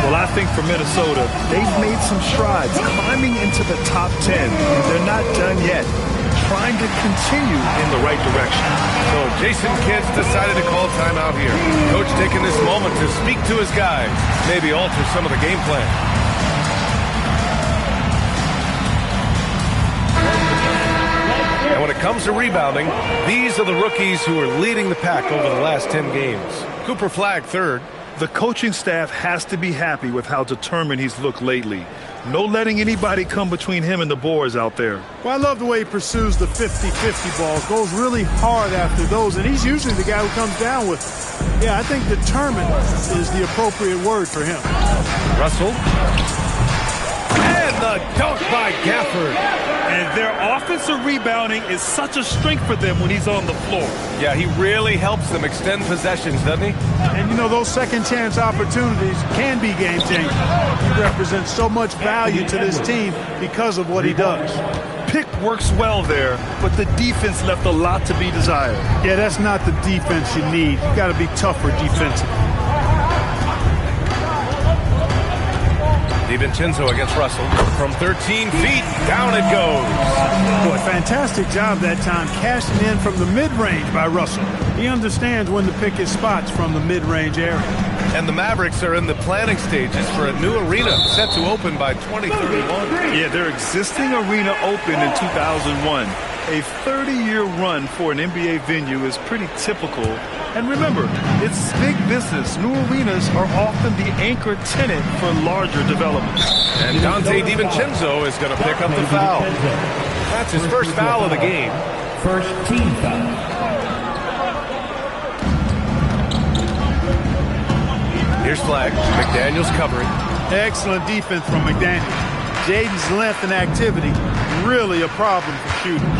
Well, I think for Minnesota, they've made some strides climbing into the top 10. And they're not done yet. Trying to continue in the right direction. So Jason Kidd decided to call timeout here. Coach taking this moment to speak to his guys, maybe alter some of the game plan. And when it comes to rebounding, these are the rookies who are leading the pack over the last 10 games. Cooper Flagg third. The coaching staff has to be happy with how determined he's looked lately. No letting anybody come between him and the boards out there. Well, I love the way he pursues the 50-50 balls, goes really hard after those, and he's usually the guy who comes down with it. Yeah, I think determined is the appropriate word for him. Russell. And the dunk by Gafford. And their offensive rebounding is such a strength for them when he's on the floor. Yeah, he really helps them extend possessions, doesn't he? And, you know, those second-chance opportunities can be game-changing. He represents so much value to this team because of what he does. Pick works well there, but the defense left a lot to be desired. Yeah, that's not the defense you need. You got to be tougher defensively. DiVincenzo against Russell. From 13 feet, down it goes. Boy, fantastic job that time cashing in from the mid-range by Russell. He understands when to pick his spots from the mid-range area. And the Mavericks are in the planning stages for a new arena set to open by 2031. Yeah, their existing arena opened in 2001. A 30-year run for an NBA venue is pretty typical. And remember, it's big business. New arenas are often the anchor tenant for larger developments. And Dante DiVincenzo is going to pick up the foul. That's his first foul of the game. First team foul. Here's Flagg. McDaniels covering. Excellent defense from McDaniels. Jaden's length and activity, really a problem for shooting.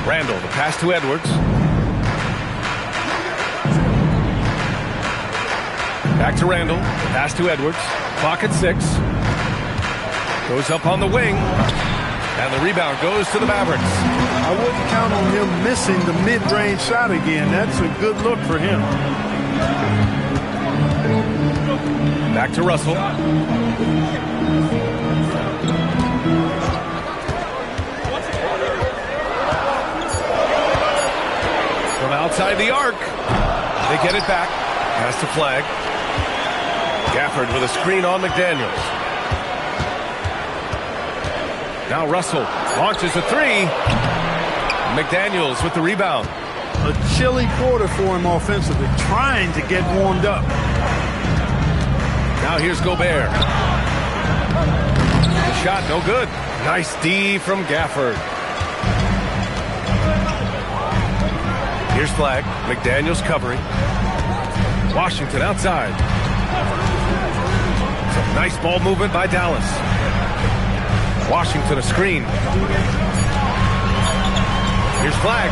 Randall, the pass to Edwards. Back to Randall. Pass to Edwards. Clock at 6. Goes up on the wing. And the rebound goes to the Mavericks. I wouldn't count on him missing the mid-range shot again. That's a good look for him. Back to Russell. From outside the arc. They get it back. Pass to Flagg. Gafford with a screen on McDaniels. Now Russell launches a three. McDaniels with the rebound. A chilly quarter for him offensively, trying to get warmed up. Now here's Gobert. The shot no good. Nice D from Gafford. Here's Flagg. McDaniels covering. Washington outside. Some nice ball movement by Dallas. Washington a screen. Here's Flagg.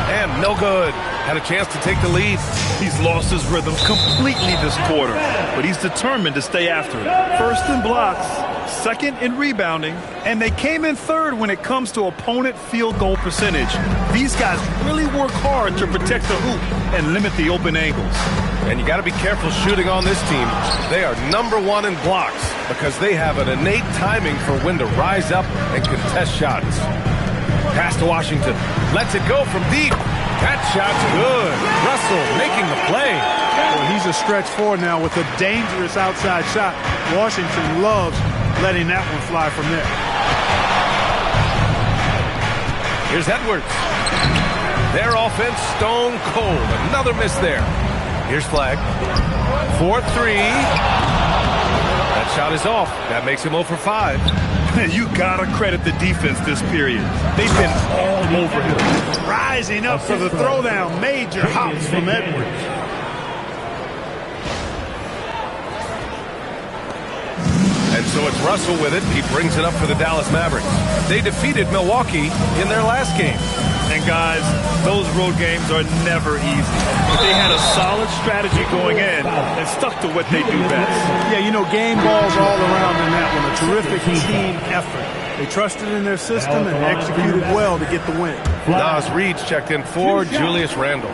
And no good. Had a chance to take the lead. He's lost his rhythm completely this quarter, but he's determined to stay after it. First in blocks, second in rebounding, and they came in third when it comes to opponent field goal percentage. These guys really work hard to protect the hoop and limit the open angles. And you got to be careful shooting on this team. They are #1 in blocks because they have an innate timing for when to rise up and contest shots. Pass to Washington. Lets it go from deep. That shot's good. Russell making the play. Well, he's a stretch four now with a dangerous outside shot. Washington loves letting that one fly from there. Here's Edwards. Their offense stone cold. Another miss there. Here's Flagg. 4-3. That shot is off. That makes him 0 for 5. You gotta credit the defense this period. They've been all over him. Rising up for the throwdown. Major hops from Edwards. And so it's Russell with it. He brings it up for the Dallas Mavericks. They defeated Milwaukee in their last game. And guys, those road games are never easy. But they had a solid strategy going in and stuck to what they do best. Yeah, you know, game balls all around in that one. A terrific team effort. They trusted in their system and executed well to get the win. Nas Reed's checked in for Julius Randle.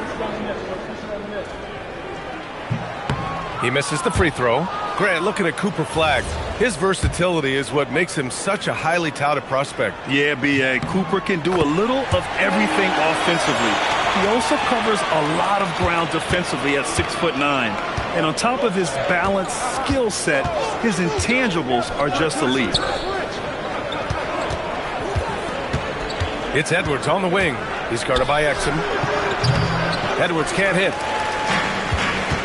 He misses the free throw. Grant, looking at Cooper Flagg, his versatility is what makes him such a highly touted prospect. Yeah, B.A. Cooper can do a little of everything offensively. He also covers a lot of ground defensively at 6'9". And on top of his balanced skill set, his intangibles are just elite. It's Edwards on the wing. He's guarded by Exum. Edwards can't hit.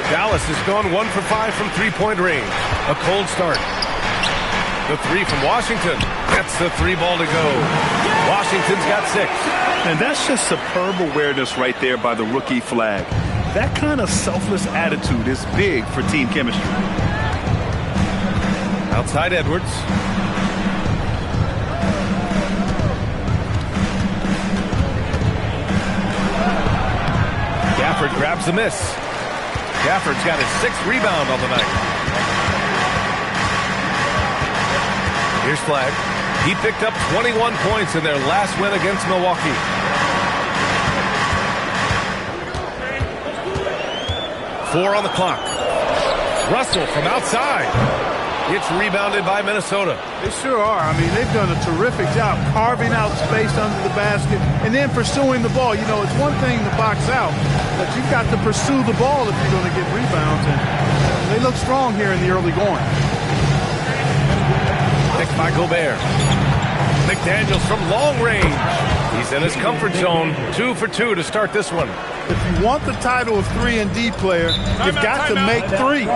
Dallas has gone 1 for 5 from three-point range. A cold start. The three from Washington. That's the three ball to go. Washington's got 6. And that's just superb awareness right there by the rookie Flagg. That kind of selfless attitude is big for team chemistry. Outside Edwards. Gafford grabs the miss. Gafford's got his 6th rebound on the night. Here's Flagg. He picked up 21 points in their last win against Milwaukee. Four on the clock. Russell from outside. It's rebounded by Minnesota. They sure are. I mean, they've done a terrific job carving out space under the basket and then pursuing the ball. You know, it's one thing to box out, but you've got to pursue the ball if you're going to get rebounds. And they look strong here in the early going. Picked by Gobert. McDaniels from long range. He's in his comfort zone. 2 for 2 to start this one. If you want the title of 3-and-D player, you've got to make threes.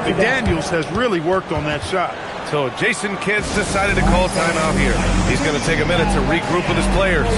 McDaniels has really worked on that shot. So Jason Kidd decided to call timeout here. He's going to take a minute to regroup with his players.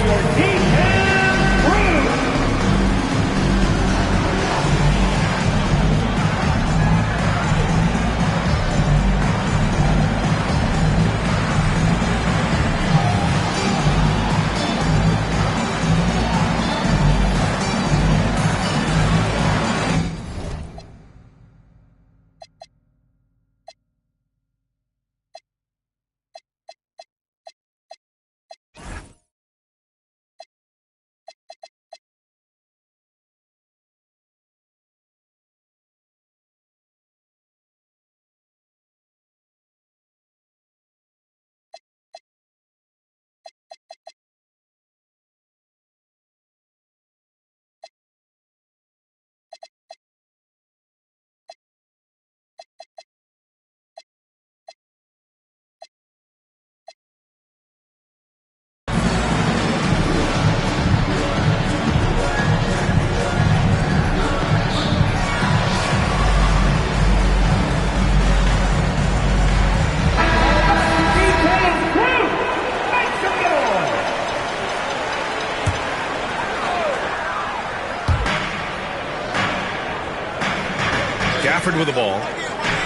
Gafford with the ball.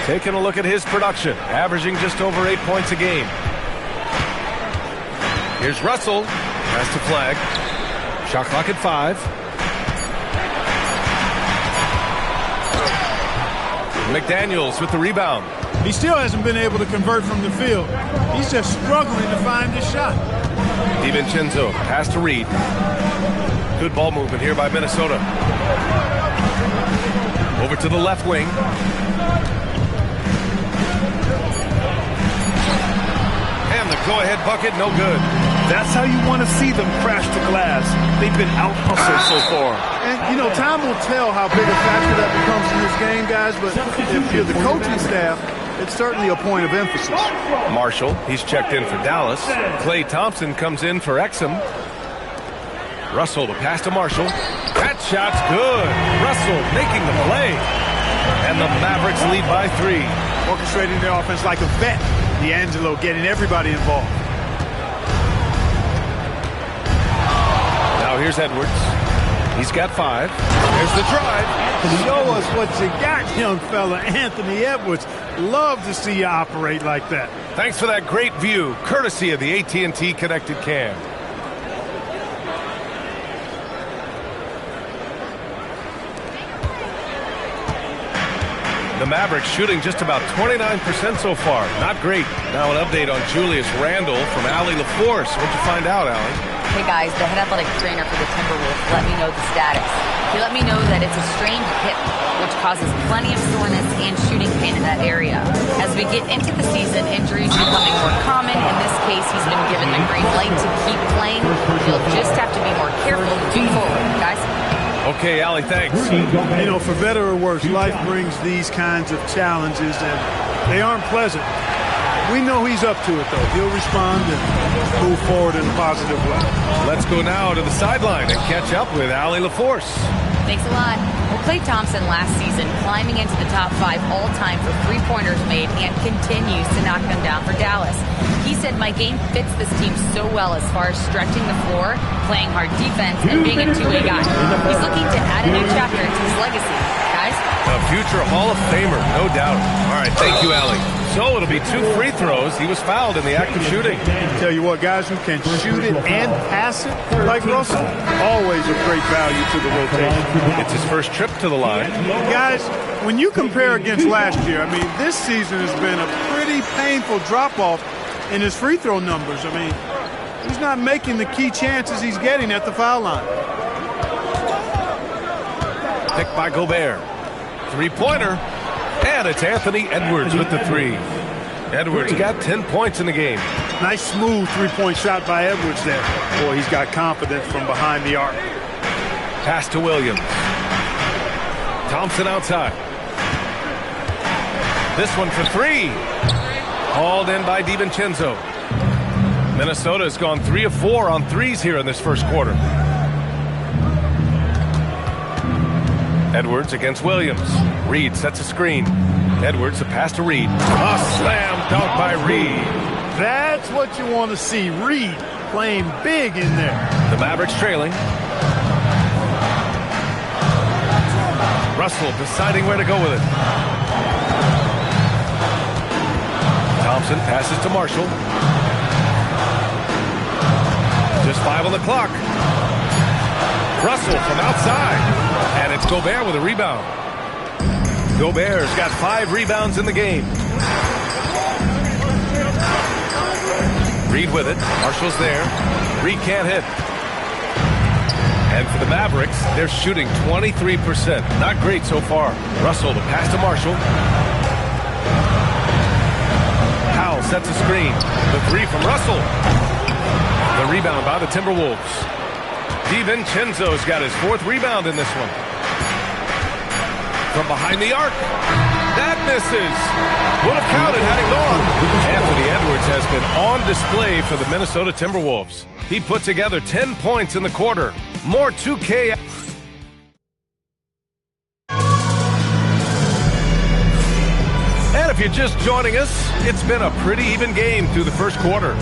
Taking a look at his production, averaging just over 8 points a game. Here's Russell. Pass to Flagg. Shot clock at 5. McDaniels with the rebound. He still hasn't been able to convert from the field. He's just struggling to find his shot. DiVincenzo, pass to Reed. Good ball movement here by Minnesota. Over to the left wing. And the go-ahead bucket, no good. That's how you want to see them crash the glass. They've been out-hustled so far. And, you know, time will tell how big a factor that becomes in this game, guys, but if you're the coaching staff, it's certainly a point of emphasis. Marshall, he's checked in for Dallas. Klay Thompson comes in for Exum. Russell, the pass to Marshall. That shot's good. Russell making the play. And the Mavericks lead by 3. Orchestrating their offense like a vet. D'Angelo getting everybody involved. Now here's Edwards. He's got 5. There's the drive. Show us what you got, young fella. Anthony Edwards. Love to see you operate like that. Thanks for that great view, courtesy of the AT&T Connected Cam. The Mavericks shooting just about 29% so far. Not great. Now an update on Julius Randle from Allie LaForce. What'd you find out, Allie? Hey guys, the head athletic trainer for the Timberwolves let me know the status. He let me know that it's a strained hip, which causes plenty of soreness and shooting pain in that area. As we get into the season, injuries becoming more common. In this case, he's been given the green light to keep playing. He'll just have to be more careful moving forward, guys. Okay, Allie, thanks. You know, for better or worse, life brings these kinds of challenges, and they aren't pleasant. We know he's up to it, though. He'll respond and move forward in a positive way. Let's go now to the sideline and catch up with Allie LaForce. Thanks a lot. Well, Klay Thompson last season climbing into the top 5 all-time for three-pointers made and continues to knock them down for Dallas. He said, my game fits this team so well as far as stretching the floor, playing hard defense, and being a two-way guy. He's looking to add a new chapter to his legacy. Guys? A future Hall of Famer, no doubt. All right, thank you, Allie. So it'll be 2 free throws. He was fouled in the act of shooting. Tell you what, guys who can shoot it and pass it like Russell, always of great value to the rotation. It's his first trip to the line. Guys, when you compare against last year, I mean, this season has been a pretty painful drop-off in his free throw numbers. I mean, he's not making the key chances he's getting at the foul line. Picked by Gobert. Three-pointer. And it's Anthony Edwards with the 3. Edwards got 10 points in the game. Nice smooth three-point shot by Edwards there. Boy, he's got confidence from behind the arc. Pass to Williams. Thompson outside. This one for 3. Hauled in by DiVincenzo. Minnesota has gone 3 of 4 on threes here in this first quarter. Edwards against Williams. Reed sets a screen. Edwards, a pass to Reed. A slam dunk by Reed. That's what you want to see. Reed playing big in there. The Mavericks trailing. Russell deciding where to go with it. Thompson passes to Marshall. Just 5 on the clock. Russell from outside. And it's Gobert with a rebound. Gobert's got 5 rebounds in the game. Reed with it. Marshall's there. Reed can't hit. And for the Mavericks, they're shooting 23%. Not great so far. Russell, the pass to Marshall. Powell sets a screen. The 3 from Russell. The rebound by the Timberwolves. DiVincenzo's got his 4th rebound in this one. From behind the arc. That misses. Would have counted had it gone. Anthony Edwards has been on display for the Minnesota Timberwolves. He put together 10 points in the quarter. More 2K. And if you're just joining us, it's been a pretty even game through the first quarter.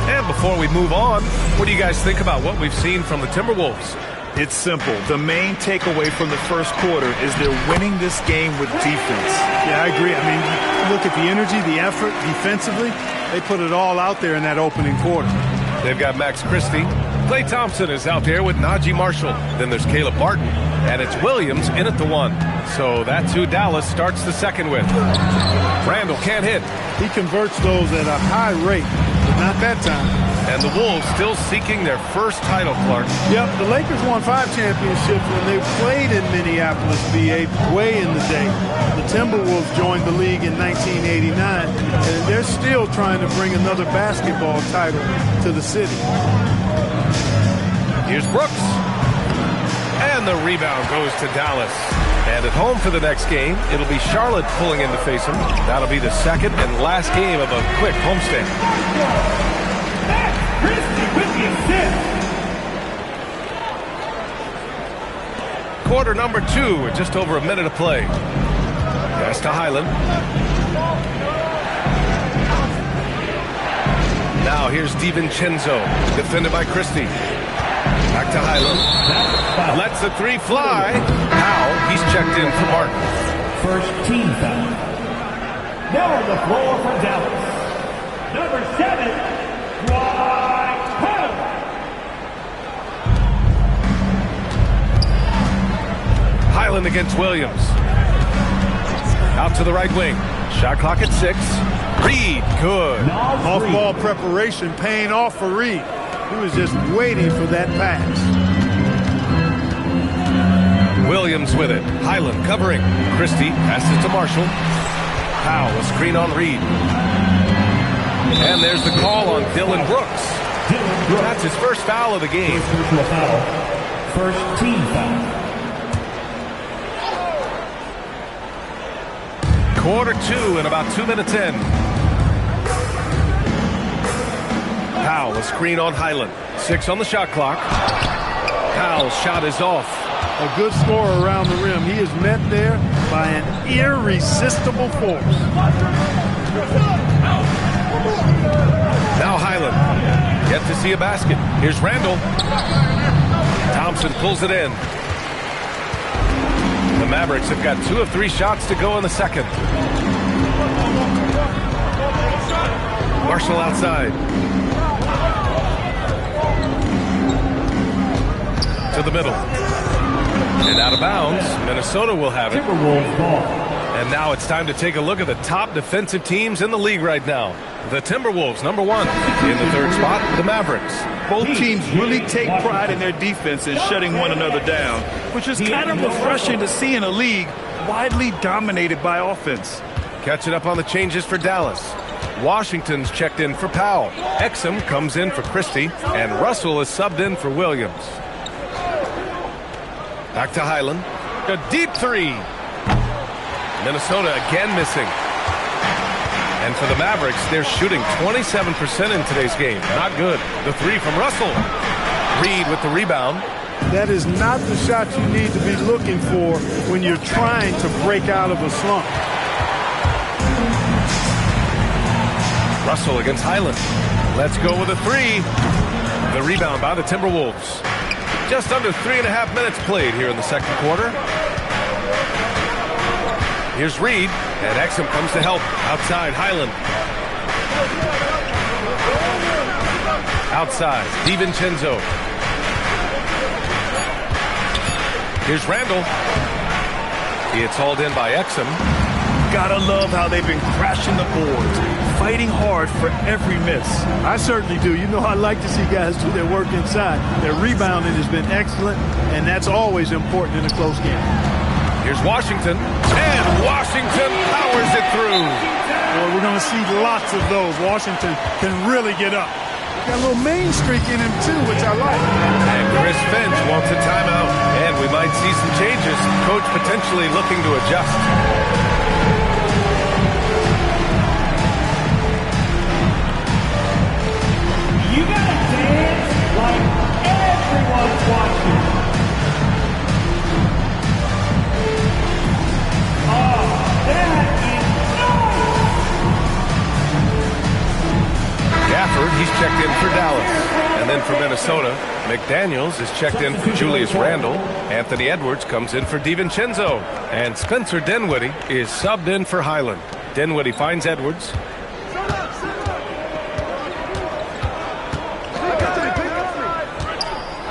And before we move on, what do you guys think about what we've seen from the Timberwolves? It's simple. The main takeaway from the first quarter is they're winning this game with defense. Yeah, I agree. I mean, look at the energy, the effort defensively. They put it all out there in that opening quarter. They've got Max Christie. Klay Thompson is out there with Najee Marshall. Then there's Caleb Barton. And it's Williams in at the 1. So that's who Dallas starts the second with. Randall can't hit. He converts those at a high rate, but not that time. And the Wolves still seeking their first title, Clark. Yep, the Lakers won 5 championships when they played in Minneapolis, VA, way in the day. The Timberwolves joined the league in 1989, and they're still trying to bring another basketball title to the city. Here's Brooks. And the rebound goes to Dallas. And at home for the next game, it'll be Charlotte pulling in to face them. That'll be the second and last game of a quick homestand. Quarter number 2 with just over a minute of play. Pass to Highland. Now here's DiVincenzo, defended by Christie. Back to Highland. Lets the 3 fly. Powell, he's checked in for Martin. First team foul. Now on the floor for Dallas. Number 7, Dwight Powell. Highland against Williams. Out to the right wing. Shot clock at 6. Reed, good. Off-ball preparation paying off for Reed. He was just waiting for that pass. Williams with it. Highland covering. Christie passes to Marshall. Powell, a screen on Reed. And there's the call on Dylan Brooks. That's his first foul of the game. First team foul. Quarter 2 and about 2 minutes in. Powell, a screen on Highland. 6 on the shot clock. Powell's shot is off. A good scorer around the rim. He is met there by an irresistible force. Now Highland. Yet to see a basket. Here's Randall. Thompson pulls it in. The Mavericks have got 2 of 3 shots to go in the second. Marshall outside. To the middle. And out of bounds. Minnesota will have it. Timberwolves ball. And now it's time to take a look at the top defensive teams in the league right now. The Timberwolves, number 1. In the third spot, the Mavericks. Both teams really take pride in their defense and shutting one another down, which is kind of refreshing to see in a league widely dominated by offense. Catching up on the changes for Dallas. Washington's checked in for Powell. Exum comes in for Christie, and Russell is subbed in for Williams. Back to Highland. A deep 3. Minnesota again missing. And for the Mavericks, they're shooting 27% in today's game. Not good. The 3 from Russell. Reed with the rebound. That is not the shot you need to be looking for when you're trying to break out of a slump. Russell against Highland. Let's go with a 3. The rebound by the Timberwolves. Just under 3.5 minutes played here in the second quarter. Here's Reed, and Exum comes to help. Outside, Highland. Outside, DiVincenzo. Here's Randall. It's hauled in by Exum. Gotta love how they've been crashing the boards, fighting hard for every miss. I certainly do. You know, I like to see guys do their work inside. Their rebounding has been excellent, and that's always important in a close game. Here's Washington, and Washington powers it through. Well, we're going to see lots of those. Washington can really get up. Got a little main streak in him, too, which I like. And Chris Finch wants a timeout, and we might see some changes. Coach potentially looking to adjust. You gotta dance like everyone's watching. Oh, that is nice! Gafford, he's checked in for Dallas. And then for Minnesota, McDaniels is checked in for Julius Randle. Anthony Edwards comes in for DiVincenzo. And Spencer Dinwiddie is subbed in for Highland. Dinwiddie finds Edwards.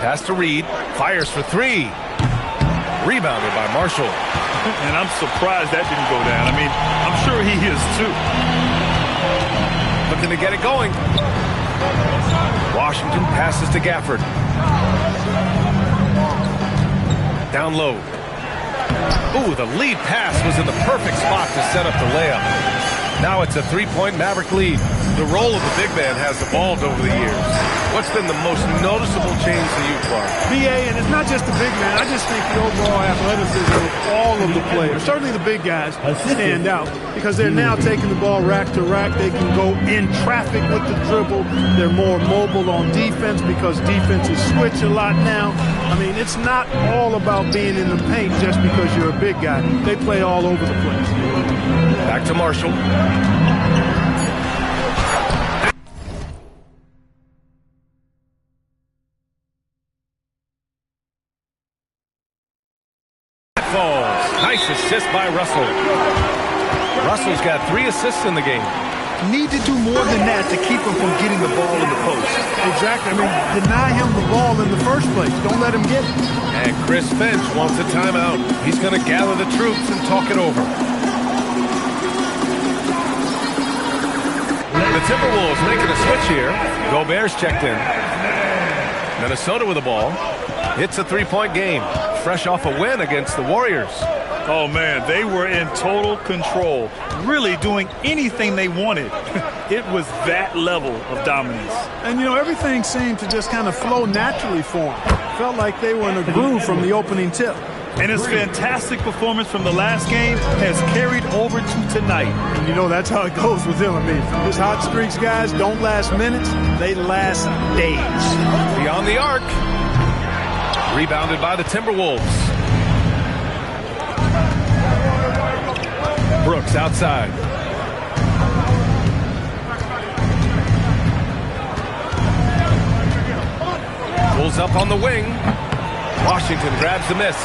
Pass to Reed. Fires for 3. Rebounded by Marshall. And I'm surprised that didn't go down. I mean, I'm sure he is too. Looking to get it going. Washington passes to Gafford. Down low. Ooh, the lead pass was in the perfect spot to set up the layup. Now it's a 3-point Maverick lead. The role of the big man has evolved over the years. What's been the most noticeable change to you, Clark? BA, and it's not just the big man. I just think the overall athleticism of all of the players, certainly the big guys, stand out because they're now taking the ball rack to rack. They can go in traffic with the dribble. They're more mobile on defense because defenses switch a lot now. I mean, it's not all about being in the paint just because you're a big guy. They play all over the place. Back to Marshall. Nice assist by Russell. Russell's got 3 assists in the game. Need to do more than that to keep him from getting the ball in the post. Exactly. I mean, deny him the ball in the first place. Don't let him get it. And Chris Finch wants a timeout. He's going to gather the troops and talk it over. The Timberwolves making a switch here. Gobert's checked in. Minnesota with the ball. It's a three-point game. Fresh off a win against the Warriors. Oh, man, they were in total control, really doing anything they wanted. It was that level of dominance. And, you know, everything seemed to just kind of flow naturally for them. Felt like they were in a groove from the opening tip. And his fantastic performance from the last game has carried over to tonight. And, you know, that's how it goes with him. I mean, his hot streaks, guys, don't last minutes. They last days. Beyond the arc. Rebounded by the Timberwolves. Brooks outside. Pulls up on the wing. Washington grabs the miss.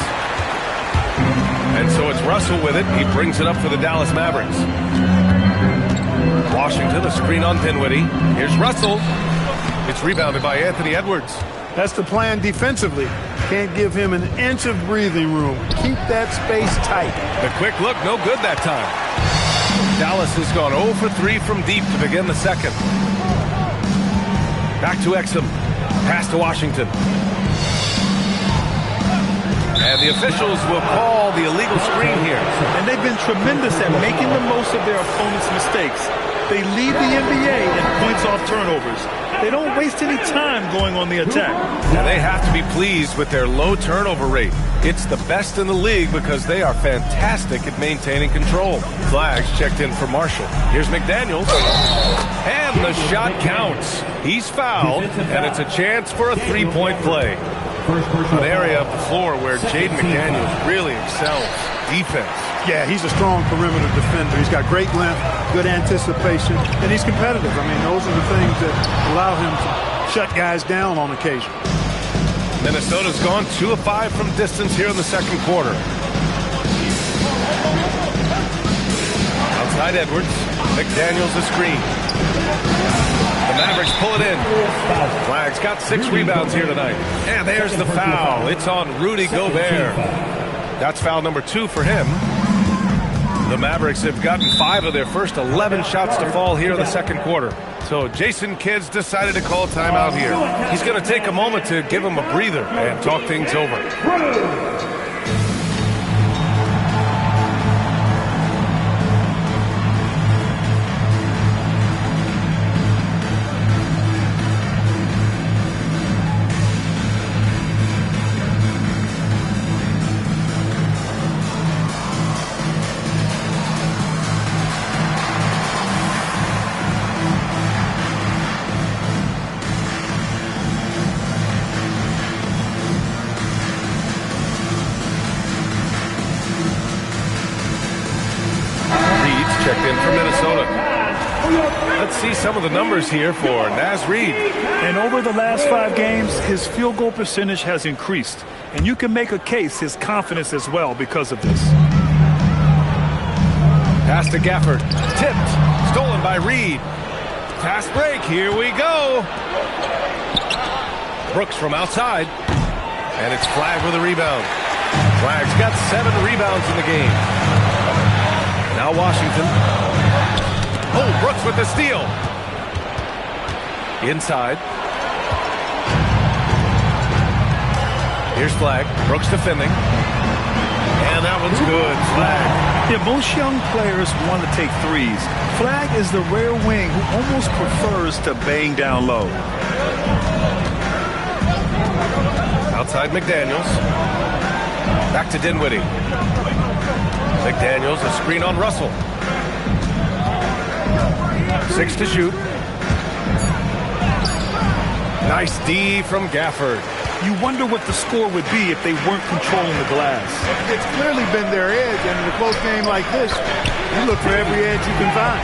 And so it's Russell with it. He brings it up for the Dallas Mavericks. Washington, a screen on Dinwiddie. Here's Russell. It's rebounded by Anthony Edwards. That's the plan defensively. Can't give him an inch of breathing room. Keep that space tight. The quick look, no good that time. Dallas has gone 0 for 3 from deep to begin the second. Back to Exum. Pass to Washington. And the officials will call the illegal screen here. And they've been tremendous at making the most of their opponents' mistakes. They lead the NBA in points off turnovers. They don't waste any time going on the attack. And they have to be pleased with their low turnover rate. It's the best in the league because they are fantastic at maintaining control. Flags checked in for Marshall. Here's McDaniels. And the shot counts. He's fouled, and it's a chance for a three-point play. An area of the floor where Jaden McDaniels really excels. Defense. Yeah, he's a strong perimeter defender. He's got great length, good anticipation, and he's competitive. I mean, those are the things that allow him to shut guys down on occasion. Minnesota's gone 2 of 5 from distance here in the second quarter. Outside Edwards. McDaniels the screen. The Mavericks pull it in. Flag's got 6 rebounds here tonight. And there's the foul. It's on Rudy Gobert. That's foul number 2 for him. The Mavericks have gotten 5 of their first 11 shots to fall here in the second quarter. So Jason Kidd's decided to call timeout here. He's going to take a moment to give him a breather and talk things over. Checked in for Minnesota. Let's see some of the numbers here for Naz Reid. And over the last 5 games, his field goal percentage has increased. And you can make a case his confidence as well because of this. Pass to Gafford. Tipped. Stolen by Reid. Fast break. Here we go. Brooks from outside. And it's Flagg with a rebound. Flagg's got 7 rebounds in the game. Now Washington. Oh, Brooks with the steal. Inside. Here's Flagg. Brooks defending. And that one's good. Flagg. Yeah, most young players want to take threes. Flagg is the rare wing who almost prefers to bang down low. Outside McDaniels. Back to Dinwiddie. McDaniels, a screen on Russell. 6 to shoot. Nice D from Gafford. You wonder what the score would be if they weren't controlling the glass. It's clearly been their edge, and in a close game like this, you look for every edge you can find.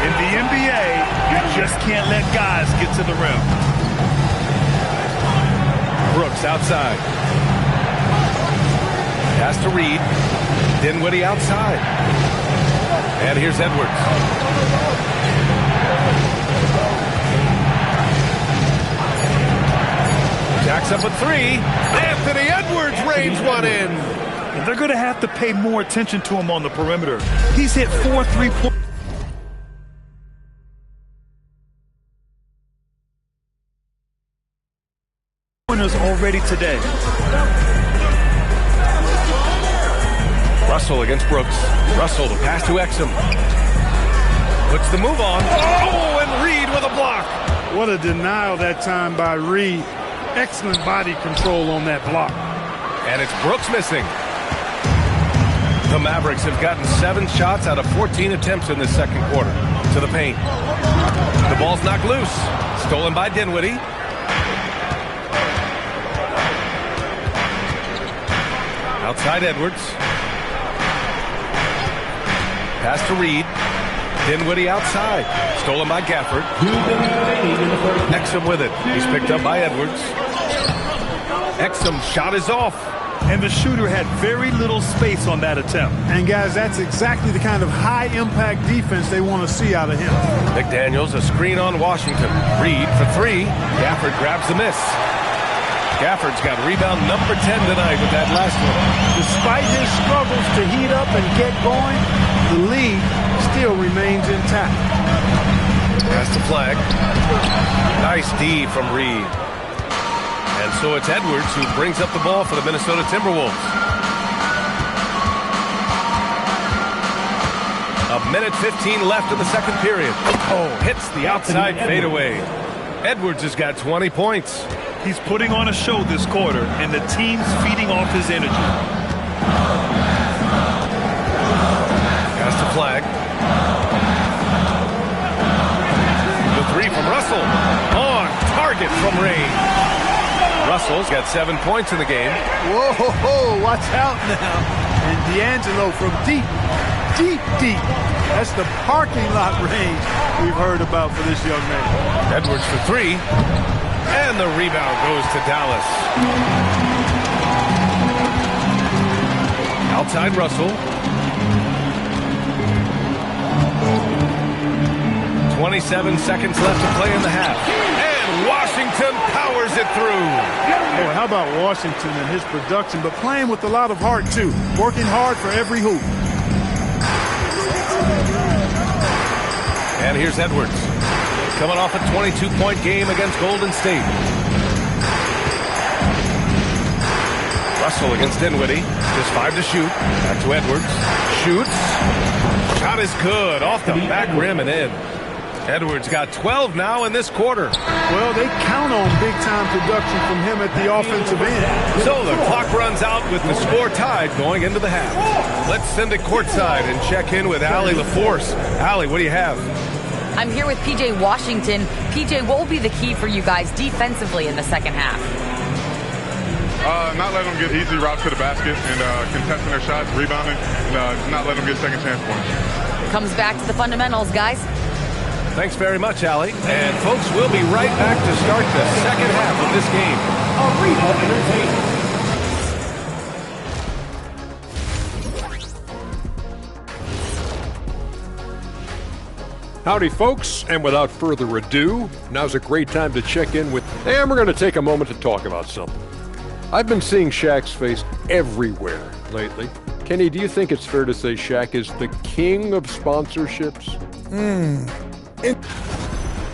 In the NBA, you just can't let guys get to the rim. Brooks outside. Pass to Reid. Dinwiddie outside. And here's Edwards. Jacks up a 3. Anthony Edwards rains one in. And they're going to have to pay more attention to him on the perimeter. He's hit 4 3-point turnovers already today. Russell against Brooks. Russell to pass to Exum. Puts the move on. Oh, and Reed with a block. What a denial that time by Reed. Excellent body control on that block. And it's Brooks missing. The Mavericks have gotten 7 shots out of 14 attempts in this second quarter. To the paint. The ball's knocked loose. Stolen by Dinwiddie. Outside Edwards. Pass to Reed. Dinwiddie outside. Stolen by Gafford. Exum with it. He's picked up by Edwards. Exum's shot is off. And the shooter had very little space on that attempt. And guys, that's exactly the kind of high-impact defense they want to see out of him. McDaniels, a screen on Washington. Reed for 3. Gafford grabs the miss. Gafford's got rebound number 10 tonight with that last one. Despite his struggles to heat up and get going, the lead still remains intact. Pass the flag. Nice D from Reed. And so it's Edwards who brings up the ball for the Minnesota Timberwolves. 1:15 left in the second period. Oh, hits the outside fadeaway. Edwards has got 20 points. He's putting on a show this quarter, and the team's feeding off his energy. Pass the flag. The 3 from Russell. On target from range. Russell's got 7 points in the game. Whoa, watch out now. And D'Angelo from deep. That's the parking lot range we've heard about for this young man. Edwards for 3. And the rebound goes to Dallas. Outside Russell. 27 seconds left to play in the half. And Washington powers it through. Boy, how about Washington and his production, but playing with a lot of heart, too. Working hard for every hoop. And here's Edwards. Coming off a 22-point game against Golden State. Russell against Dinwiddie. Just 5 to shoot. Back to Edwards. Shoots. Shot is good. Off the back rim and in. Edwards got 12 now in this quarter. Well, they count on big-time production from him at the offensive end. So the clock runs out with the score tied going into the half. Let's send it courtside and check in with Allie LaForce. Allie, what do you have? I'm here with P.J. Washington. P.J., what will be the key for you guys defensively in the second half? Not letting them get easy routes to the basket and contesting their shots, rebounding, and not letting them get second chance points. Comes back to the fundamentals, guys. Thanks very much, Allie. And folks, we'll be right back to start the second half of this game. Howdy, folks, and without further ado, now's a great time to check in with, and we're going to take a moment to talk about something. I've been seeing Shaq's face everywhere lately. Kenny, do you think it's fair to say Shaq is the king of sponsorships?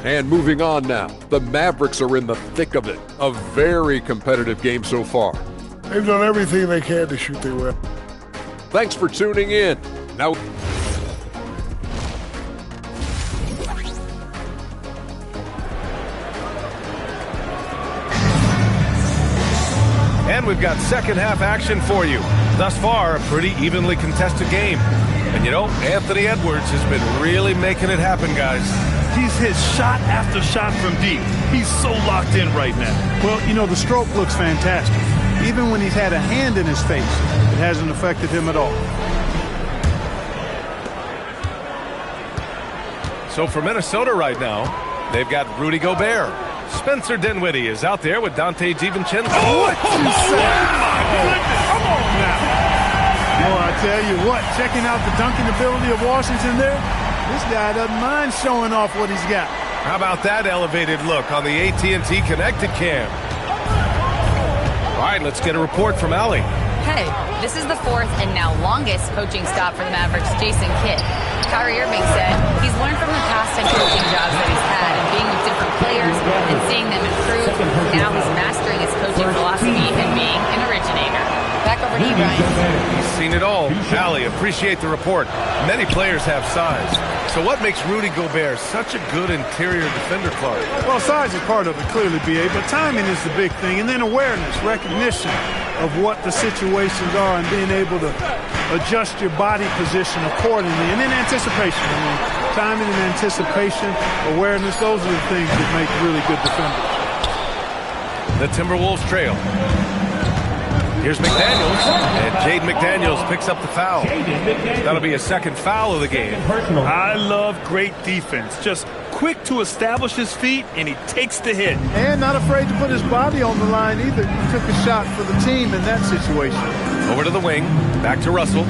And moving on now, the Mavericks are in the thick of it. A very competitive game so far. They've done everything they can to shoot their way. Thanks for tuning in. Now, and we've got second half action for you. Thus far, a pretty evenly contested game. And you know, Anthony Edwards has been really making it happen, guys. He's hit shot after shot from deep. He's so locked in right now. Well, you know, the stroke looks fantastic. Even when he's had a hand in his face, it hasn't affected him at all. So for Minnesota right now, they've got Rudy Gobert. Spencer Dinwiddie is out there with Dante DiVincenzo. What you say? My goodness. Come on now. Well, I tell you what, checking out the dunking ability of Washington there, this guy doesn't mind showing off what he's got. How about that elevated look on the AT&T Connected Cam? All right, let's get a report from Allie. Hey, this is the fourth and now longest coaching stop for the Mavericks, Jason Kidd. Kyrie Irving said he's learned from the past 10 coaching jobs that he's had and being with different players and seeing them improve. Now he's mastering his coaching grind. He's seen it all. Allie, appreciate the report. Many players have size. So what makes Rudy Gobert such a good interior defender, Clark? Well, size is part of it, clearly, B.A., but timing is the big thing. And then awareness, recognition of what the situations are and being able to adjust your body position accordingly. And then anticipation. I mean, timing and anticipation, awareness, those are the things that make really good defenders. The Timberwolves trail. Here's McDaniels, and Jaden McDaniels picks up the foul. That'll be a second foul of the game. I love great defense. Just quick to establish his feet, and he takes the hit. And not afraid to put his body on the line either. He took a shot for the team in that situation. Over to the wing, back to Russell.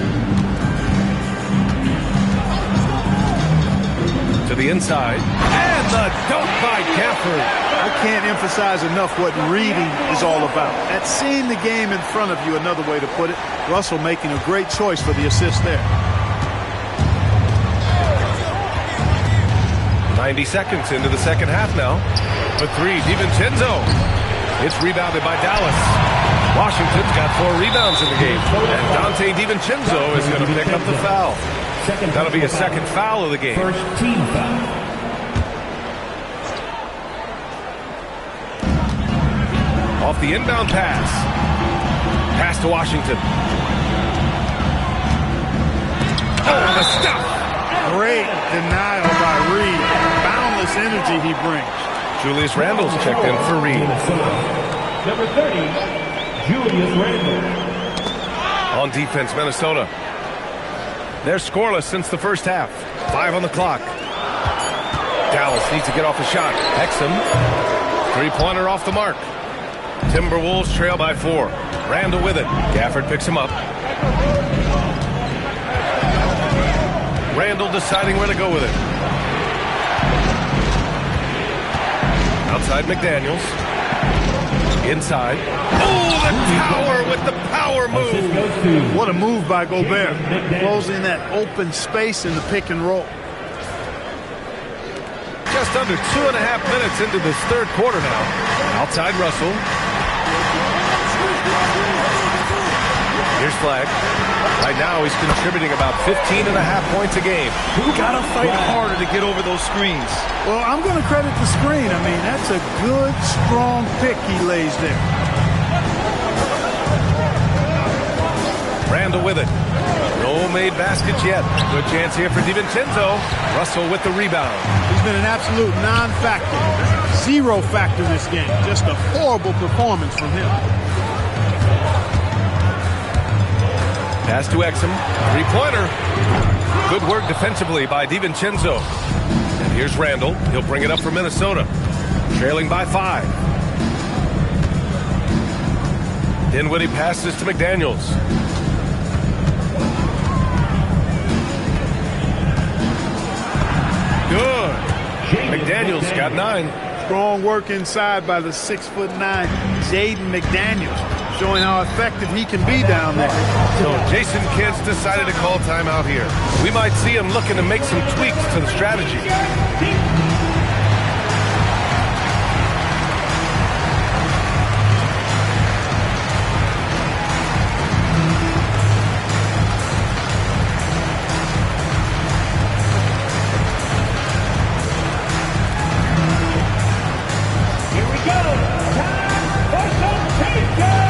To the inside, and the dunk by Gafford. I can't emphasize enough what reading is all about. That's seeing the game in front of you, another way to put it. Russell making a great choice for the assist there. 90 seconds into the second half now. For three, DiVincenzo. It's rebounded by Dallas. Washington's got 4 rebounds in the game. And Dante DiVincenzo is going to pick up the foul. That'll be a second foul of the game. First team foul. Off the inbound pass. Pass to Washington. Oh, the stuff. Great denial by Reed. Boundless energy he brings. Julius Randle's checked in for Reed. Number 30, Julius Randle. On defense, Minnesota. They're scoreless since the first half. 5 on the clock. Dallas needs to get off a shot. Exum. 3-pointer off the mark. Timberwolves trail by 4. Randle with it. Gafford picks him up. Randle deciding where to go with it. Outside McDaniels. Inside. Oh, the tower with the power move. What a move by Gobert. Closing that open space in the pick and roll. Just under 2.5 minutes into this third quarter now. Outside Russell. Here's Flag. Right now he's contributing about 15.5 points a game. You gotta fight harder to get over those screens. Well, I'm going to credit the screen. I mean, that's a good, strong pick he lays there. Randle with it. No made baskets yet. Good chance here for DiVincenzo. Russell with the rebound. He's been an absolute non-factor. Zero factor this game. Just a horrible performance from him. Pass to Exum. 3-pointer. Good work defensively by DiVincenzo. And here's Randle. He'll bring it up for Minnesota. Trailing by 5. Dinwiddie passes to McDaniels. Good. McDaniels got 9. Strong work inside by the 6'9" Jaden McDaniels. Showing how effective he can be down there. So Jason Kidd's decided to call timeout here. We might see him looking to make some tweaks to the strategy. Here we go. Time for some takedown.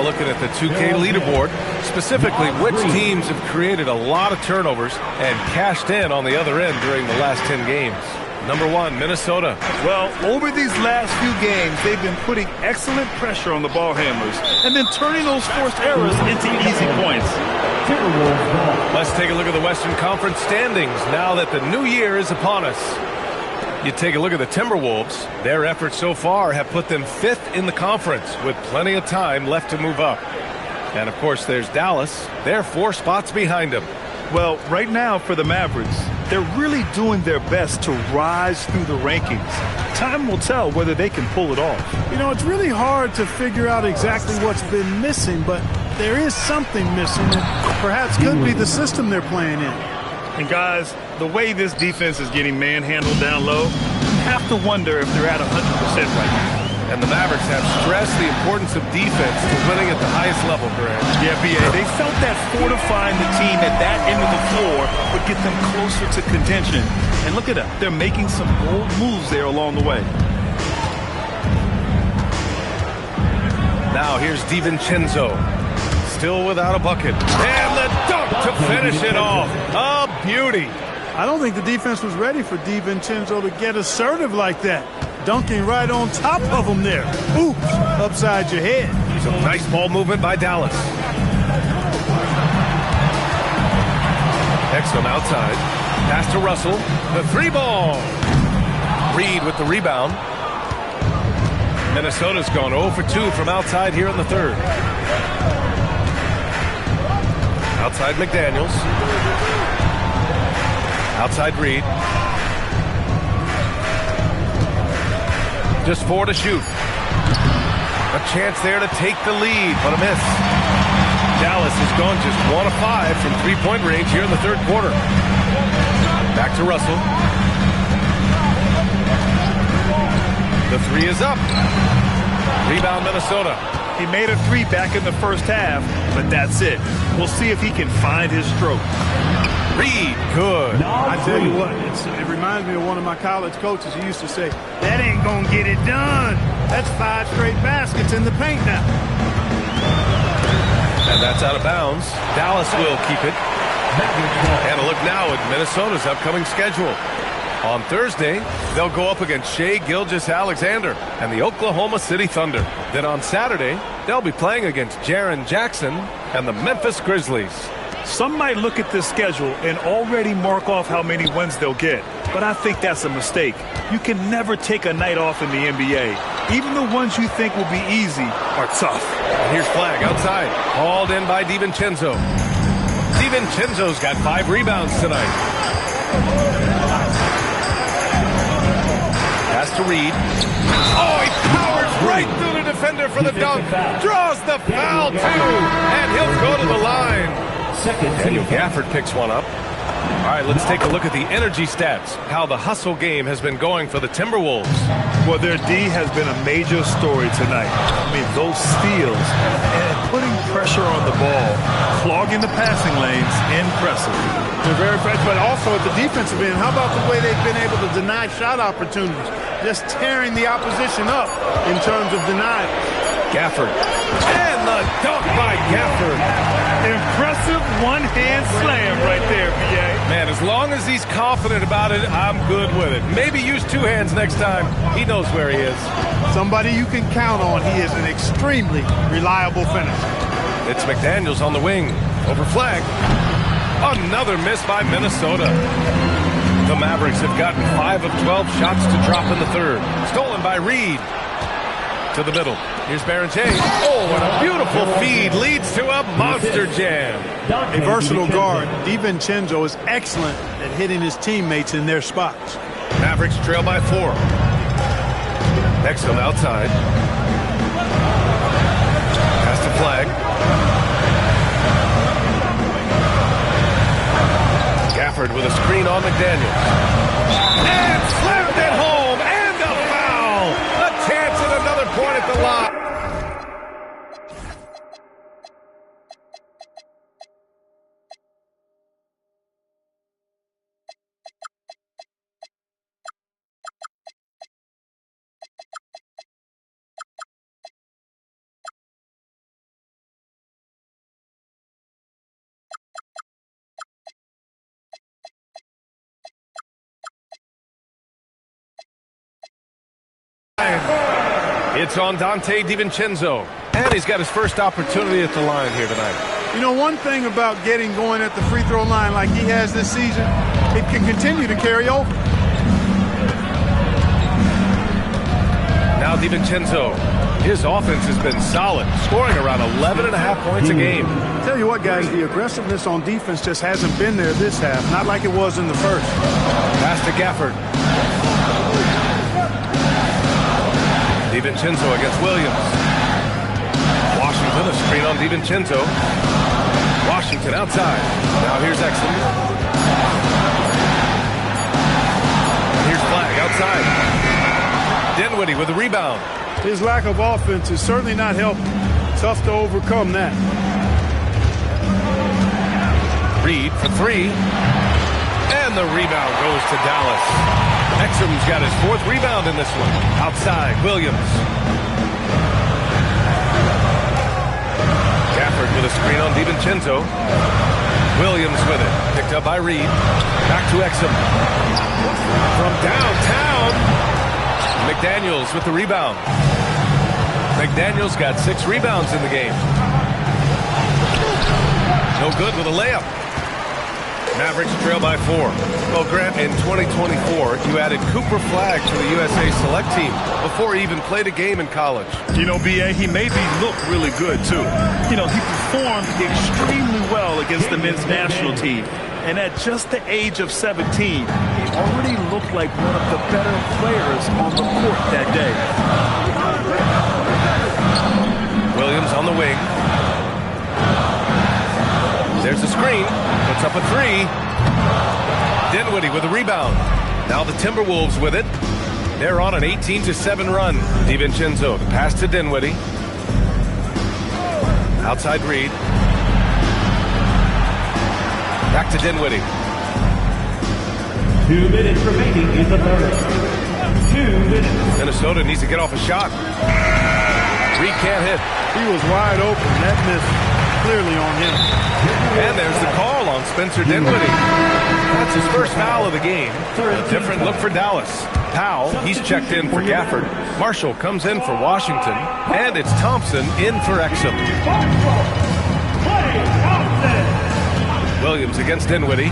Looking at the 2K leaderboard, specifically which teams have created a lot of turnovers and cashed in on the other end during the last 10 games. Number 1, Minnesota. Well, over these last few games, they've been putting excellent pressure on the ball handlers and then turning those forced errors into easy points. Let's take a look at the Western Conference standings now that the new year is upon us. You take a look at the Timberwolves. Their efforts so far have put them 5th in the conference with plenty of time left to move up. And, of course, there's Dallas. They're 4 spots behind him. Well, right now for the Mavericks, they're really doing their best to rise through the rankings. Time will tell whether they can pull it off. You know, it's really hard to figure out exactly what's been missing, but there is something missing that perhaps could be the system they're playing in. And guys, the way this defense is getting manhandled down low, you have to wonder if they're at 100% right now. And the Mavericks have stressed the importance of defense to winning at the highest level, Grant. Yeah, B.A., they felt that fortifying the team at that end of the floor would get them closer to contention. And look at them. They're making some bold moves there along the way. Now here's DiVincenzo. Still without a bucket. And the dunk to finish it off. A beauty. I don't think the defense was ready for DiVincenzo to get assertive like that. Dunking right on top of him there. Oops, upside your head. Some nice ball movement by Dallas. Exum outside. Pass to Russell. The 3-ball. Reed with the rebound. Minnesota's gone 0 for 2 from outside here in the third. Outside McDaniels. Outside Reed. Just 4 to shoot. A chance there to take the lead, but a miss. Dallas has gone just 1 of 5 from 3-point range here in the third quarter. Back to Russell. The 3 is up. Rebound Minnesota. He made a 3 back in the first half, but that's it. We'll see if he can find his stroke. Reed, good. I tell you what, it reminds me of one of my college coaches. He used to say, that ain't going to get it done. That's 5 straight baskets in the paint now. And that's out of bounds. Dallas will keep it. And a look now at Minnesota's upcoming schedule. On Thursday, they'll go up against Shai Gilgeous-Alexander and the Oklahoma City Thunder. Then on Saturday, they'll be playing against Jaren Jackson and the Memphis Grizzlies. Some might look at this schedule and already mark off how many wins they'll get, but I think that's a mistake. You can never take a night off in the NBA. Even the ones you think will be easy are tough. And here's Flag outside, hauled in by DiVincenzo. DiVincenzo's got 5 rebounds tonight. Pass to Reed. Oh, he powers right through the defender for the dunk. Draws the foul, too. And he'll go to the line. Daniel Gafford picks one up. All right, let's take a look at the energy stats. How the hustle game has been going for the Timberwolves. Well, their D has been a major story tonight. I mean, those steals and putting pressure on the ball, clogging the passing lanes, impressive. They're very fresh, but also at the defensive end, how about the way they've been able to deny shot opportunities? Just tearing the opposition up in terms of denials. Gafford. And the dunk by Gafford. Impressive one-hand slam right there, B.A. Man, as long as he's confident about it, I'm good with it. Maybe use 2 hands next time. He knows where he is. Somebody you can count on. He is an extremely reliable finisher. It's McDaniels on the wing. Over Flag. Another miss by Minnesota. The Mavericks have gotten 5 of 12 shots to drop in the third. Stolen by Reed. To the middle. Here's Barrett. Oh, and a beautiful feed leads to a monster jam. A versatile guard, DiVincenzo is excellent at hitting his teammates in their spots. Mavericks trail by 4. Exum outside. Pass to Flag. Gafford with a screen on McDaniels. And slammed it home. And a foul. A chance at another point at the line. It's on Donte DiVincenzo. And he's got his first opportunity at the line here tonight. You know, one thing about getting going at the free throw line like he has this season, it can continue to carry over. Now DiVincenzo. His offense has been solid, scoring around 11.5 points a game. Tell you what, guys, the aggressiveness on defense just hasn't been there this half, not like it was in the first. Pass to Gafford. DiVincenzo against Williams. Washington, a screen on DiVincenzo. Washington outside. Now here's Exum. And here's Flagg outside. Dinwiddie with the rebound. His lack of offense is certainly not helping. Tough to overcome that. Reed for three. And the rebound goes to Dallas. Exum's got his 4th rebound in this one. Outside, Williams. Gafford with a screen on DiVincenzo. Williams with it. Picked up by Reed. Back to Exum. From downtown. McDaniels with the rebound. McDaniels got 6 rebounds in the game. No good with a layup. Mavericks trail by 4. Well, Grant, in 2024, you added Cooper Flagg to the USA Select team before he even played a game in college. You know, B.A., he made me look really good, too. You know, he performed extremely well against the men's national team. And at just the age of 17, he already looked like one of the better players on the court that day. Williams on the wing. There's a screen. Puts up a 3. Dinwiddie with a rebound. Now the Timberwolves with it. They're on an 18-7 run. DiVincenzo, the pass to Dinwiddie. Outside Reed. Back to Dinwiddie. 2 minutes remaining in the third. 2 minutes. Minnesota needs to get off a shot. Reed can't hit. He was wide open. That missed clearly on him. And there's the call on Spencer Dinwiddie. That's his first foul of the game. A different look for Dallas. Powell, he's checked in for Gafford. Marshall comes in for Washington. And it's Thompson in for Exum. Williams against Dinwiddie.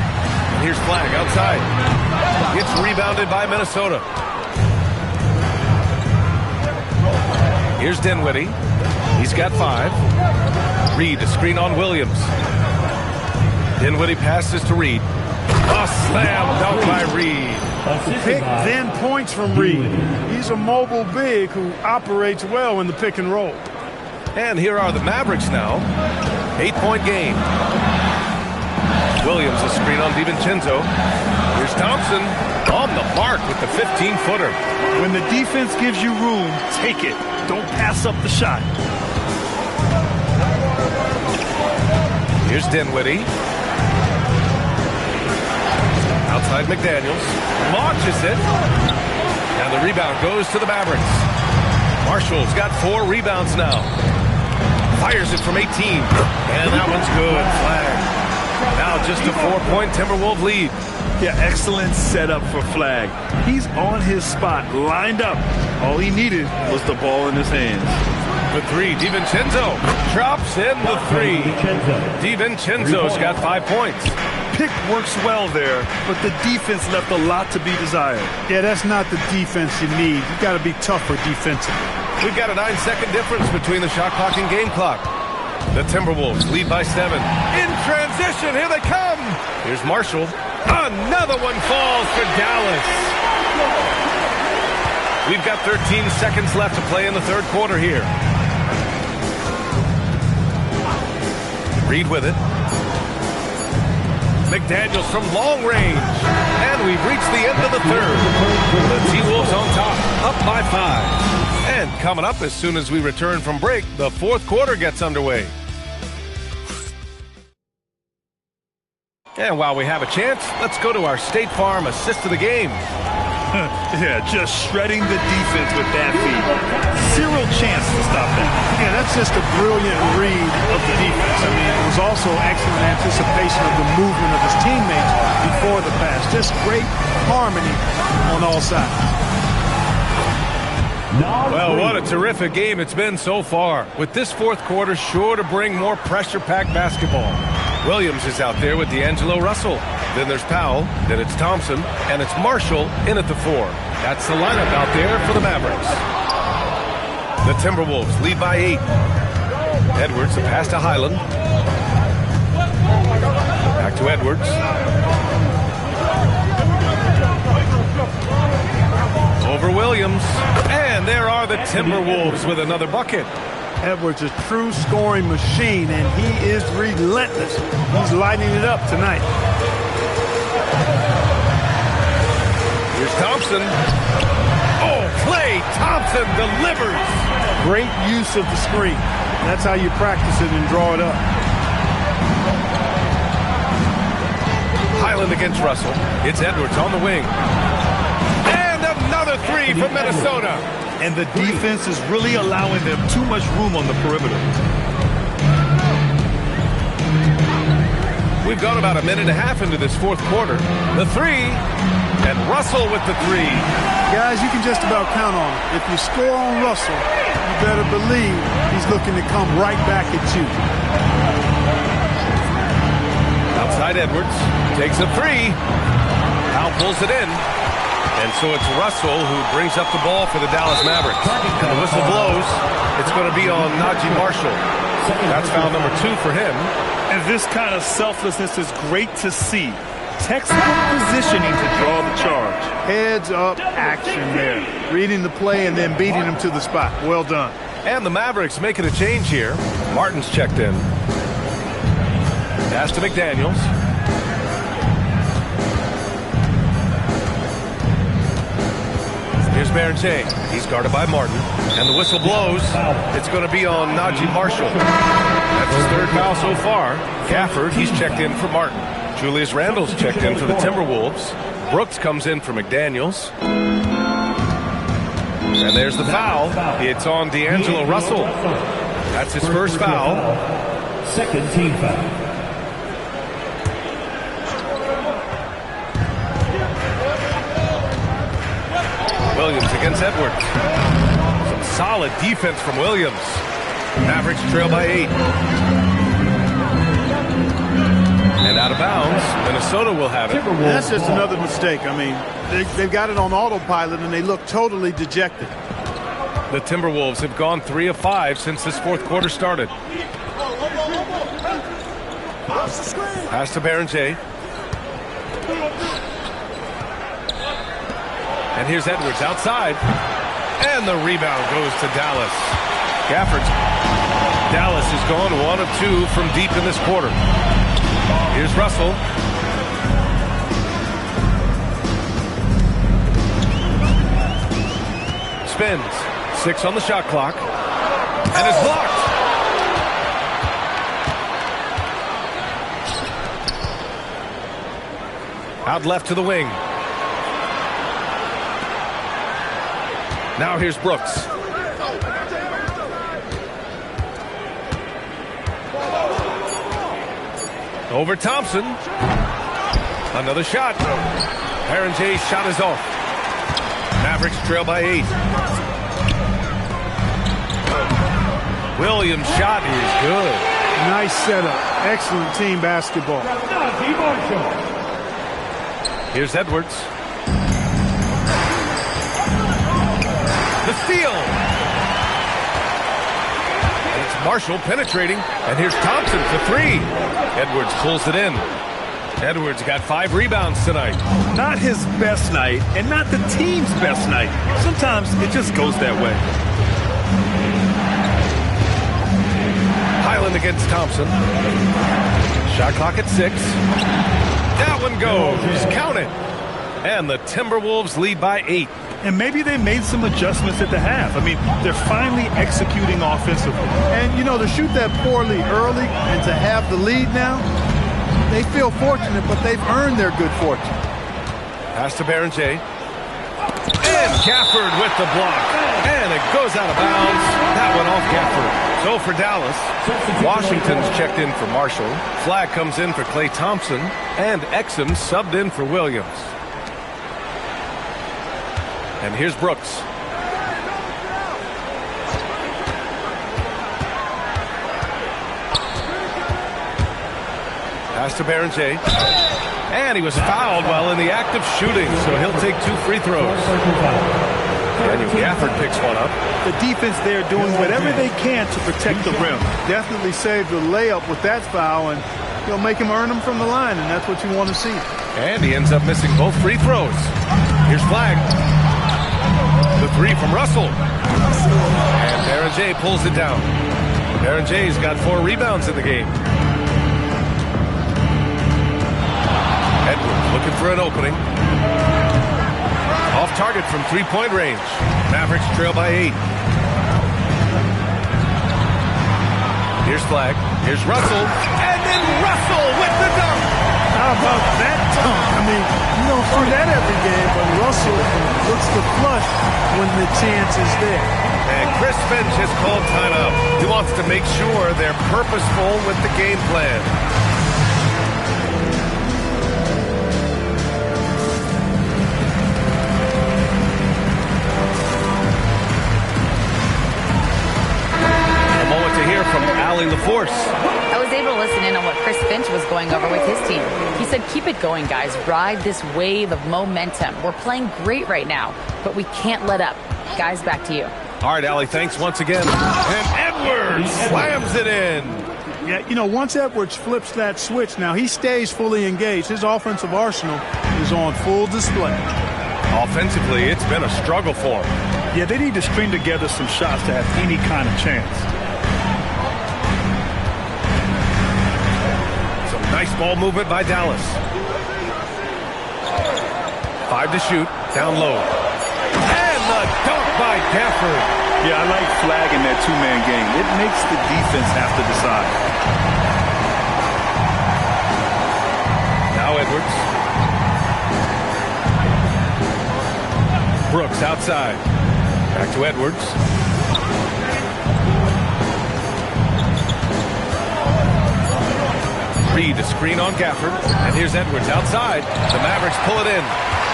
Here's Flagg outside. It's rebounded by Minnesota. Here's Dinwiddie. He's got 5. Reed, a screen on Williams. Dinwiddie passes to Reed. A slam dunk by Reed. Pick, then points from Reed. He's a mobile big who operates well in the pick and roll. And here are the Mavericks now. 8-point game. Williams, a screen on DiVincenzo. Here's Thompson on the mark with the 15-footer. When the defense gives you room, take it. Don't pass up the shot. Here's Dinwiddie. Outside McDaniels. Launches it. And the rebound goes to the Mavericks. Marshall's got 4 rebounds now. Fires it from 18. And that one's good. Flag. Now just a 4-point Timberwolves lead. Yeah, excellent setup for Flagg. He's on his spot, lined up. All he needed was the ball in his hands. The 3, DiVincenzo drops in the 3. DiVincenzo's got 5 points. Pick works well there, but the defense left a lot to be desired. Yeah, that's not the defense you need. You got to be tougher defensively. We've got a 9-second difference between the shot clock and game clock. The Timberwolves lead by 7. In transition, here they come. Here's Marshall. Another one falls for Dallas. We've got 13 seconds left to play in the third quarter here. Reed with it. McDaniels from long range. And we've reached the end of the third. The T-Wolves on top, up by 5. And coming up as soon as we return from break, the fourth quarter gets underway. And while we have a chance, let's go to our State Farm assist of the game. Yeah, just shredding the defense with that feed. Zero chance to stop that. Yeah, that's just a brilliant read of the defense. I mean, it was also excellent anticipation of the movement of his teammates before the pass. Just great harmony on all sides. Well, what a terrific game it's been so far. With this fourth quarter sure to bring more pressure-packed basketball. Williams is out there with D'Angelo Russell. Then there's Powell, then it's Thompson, and it's Marshall in at the 4. That's the lineup out there for the Mavericks. The Timberwolves lead by 8. Edwards, a pass to Highland. Back to Edwards. Over Williams. And there are the Timberwolves with another bucket. Edwards, a true scoring machine, and he is relentless. He's lighting it up tonight. Here's Thompson. Oh, Klay Thompson delivers. Great use of the screen. That's how you practice it and draw it up. Highland against Russell. It's Edwards on the wing. And another three from Minnesota. And the defense is really allowing them too much room on the perimeter. We've gone about a minute and a half into this fourth quarter. The three, and Russell with the three. Guys, you can just about count on it. If you score on Russell, you better believe he's looking to come right back at you. Outside Edwards, takes a three. Powell pulls it in. And so it's Russell who brings up the ball for the Dallas Mavericks. And the whistle blows. It's going to be on Najee Marshall. That's foul number 2 for him. And this kind of selflessness is great to see. Textbook positioning to draw the charge. Heads up action there. Reading the play and then beating him to the spot. Well done. And the Mavericks making a change here. Martin's checked in. Pass to McDaniels. Here's Berger. He's guarded by Martin. And the whistle blows. It's going to be on Najee Marshall. That's his third foul so far. Gafford, he's checked in for Martin. Julius Randle's checked in for the Timberwolves. Brooks comes in for McDaniels. And there's the foul. It's on D'Angelo Russell. That's his first foul. Second team foul. Williams against Edwards. Some solid defense from Williams. Mavericks trail by 8. And out of bounds, Minnesota will have it. That's just another mistake. I mean, they've got it on autopilot, and they look totally dejected. The Timberwolves have gone 3 of 5 since this fourth quarter started. Pass to Berger. And here's Edwards outside. And the rebound goes to Dallas. Gafford. Dallas has gone 1 of 2 from deep in this quarter. Here's Russell. Spins. 6 on the shot clock. And it's blocked. Out left to the wing. Now here's Brooks. Over Thompson. Another shot. Berger's shot is off. Mavericks trail by 8. Williams' shot is good. Nice setup. Excellent team basketball. Here's Edwards. The steal. And it's Marshall penetrating. And here's Thompson for 3. Edwards pulls it in. Edwards got 5 rebounds tonight. Not his best night, and not the team's best night. Sometimes it just goes that way. Highland against Thompson. Shot clock at 6. That one goes. Count it. And the Timberwolves lead by 8. And maybe they made some adjustments at the half. I mean, they're finally executing offensively. And, you know, to shoot that poorly early and to have the lead now, they feel fortunate, but they've earned their good fortune. Pass to Berger. And Gafford with the block. And it goes out of bounds. That one off Gafford. So for Dallas, Washington's checked in for Marshall. Flag comes in for Klay Thompson. And Exum subbed in for Williams. And here's Brooks. Pass to Berger. And he was fouled while in the act of shooting, so he'll take 2 free throws. Daniel Gafford picks one up. The defense there doing whatever they can to protect the rim. Definitely saved the layup with that foul, and you'll make him earn them from the line, and that's what you want to see. And he ends up missing both free throws. Here's Flag. The three from Russell. And Baron J pulls it down. Baron J's got 4 rebounds in the game. Edwards looking for an opening. Off target from three-point range. Mavericks trail by 8. Here's Flag. Here's Russell. And then Russell with the dunk. How about that dunk? I mean, you don't see that every game, but Russell looks to flush when the chance is there. And Chris Finch has called timeout. He wants to make sure they're purposeful with the game plan. A moment to hear from Allie LaForce. I was able to listen in on what Chris Finch was going over with his team. He said, keep it going, guys. Ride this wave of momentum. We're playing great right now, but we can't let up. Guys, back to you. All right, Allie, thanks once again. And Edwards slams it in. Yeah, you know, once Edwards flips that switch, now he stays fully engaged. His offensive arsenal is on full display. Offensively, it's been a struggle for him. Yeah, they need to string together some shots to have any kind of chance. Some nice ball movement by Dallas. 5 to shoot, down low. And the dunk by Gafford. Yeah, I like Flag in that two-man game. It makes the defense have to decide. Now Edwards. Brooks outside. Back to Edwards. Reed, a screen on Gafford. And here's Edwards outside. The Mavericks pull it in.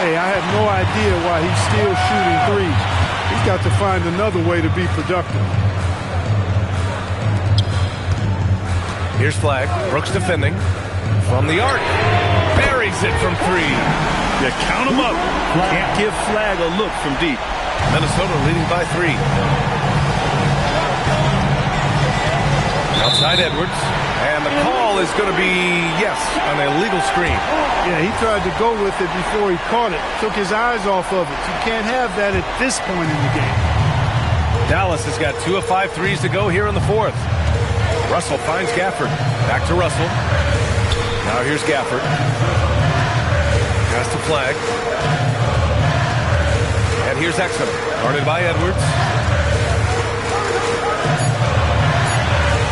Hey, I have no idea why he's still shooting threes. He's got to find another way to be productive. Here's Flag. Brooks defending. From the arc. Buries it from 3. Yeah, count them up. Can't give Flag a look from deep. Minnesota leading by 3. Outside Edwards. And the call is going to be, yes, an illegal screen. Yeah, he tried to go with it before he caught it. Took his eyes off of it. You can't have that at this point in the game. Dallas has got 2 of 5 threes to go here in the 4th. Russell finds Gafford. Back to Russell. Now here's Gafford. Pass to Flag. And here's Exum. Guarded by Edwards.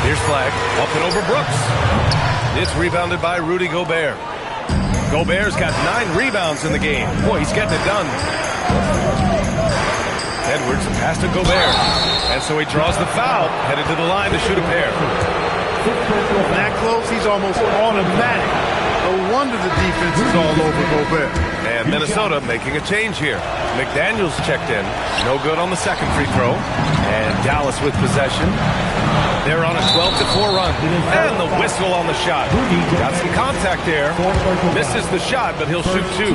Here's Flag. Up and over Brooks. It's rebounded by Rudy Gobert. Gobert's got 9 rebounds in the game. Boy, he's getting it done. Edwards, a pass to Gobert. And so he draws the foul, headed to the line to shoot a pair. That close, he's almost automatic. No wonder the defense is all over Gobert. And Minnesota making a change here. McDaniels checked in. No good on the second free throw. And Dallas with possession. They're on a 12-4 run. And the whistle on the shot. Got some contact there. Misses the shot, but he'll shoot 2.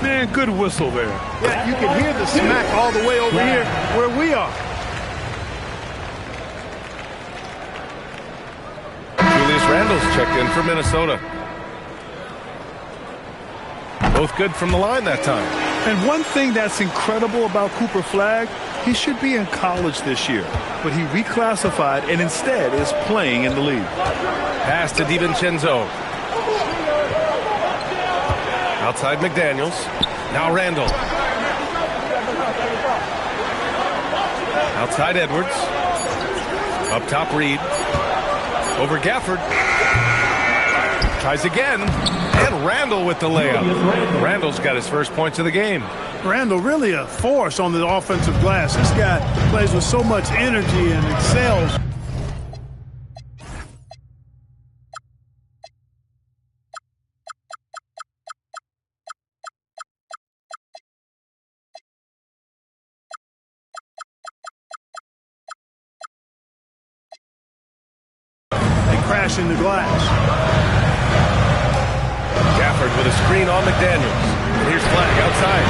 Man, good whistle there. Yeah, you can hear the smack all the way over here where we are. Julius Randle's checked in for Minnesota. Both good from the line that time. And one thing that's incredible about Cooper Flag, he should be in college this year, but he reclassified and instead is playing in the league. Pass to DiVincenzo. Outside McDaniels. Now Randle. Outside Edwards. Up top Reed. Over Gafford. Tries again. And Randle with the layup. Randle's got his first points of the game. Randle really a force on the offensive glass. This guy plays with so much energy and excels. They crash in the glass. Gafford with a screen on McDaniels. And here's Flag outside.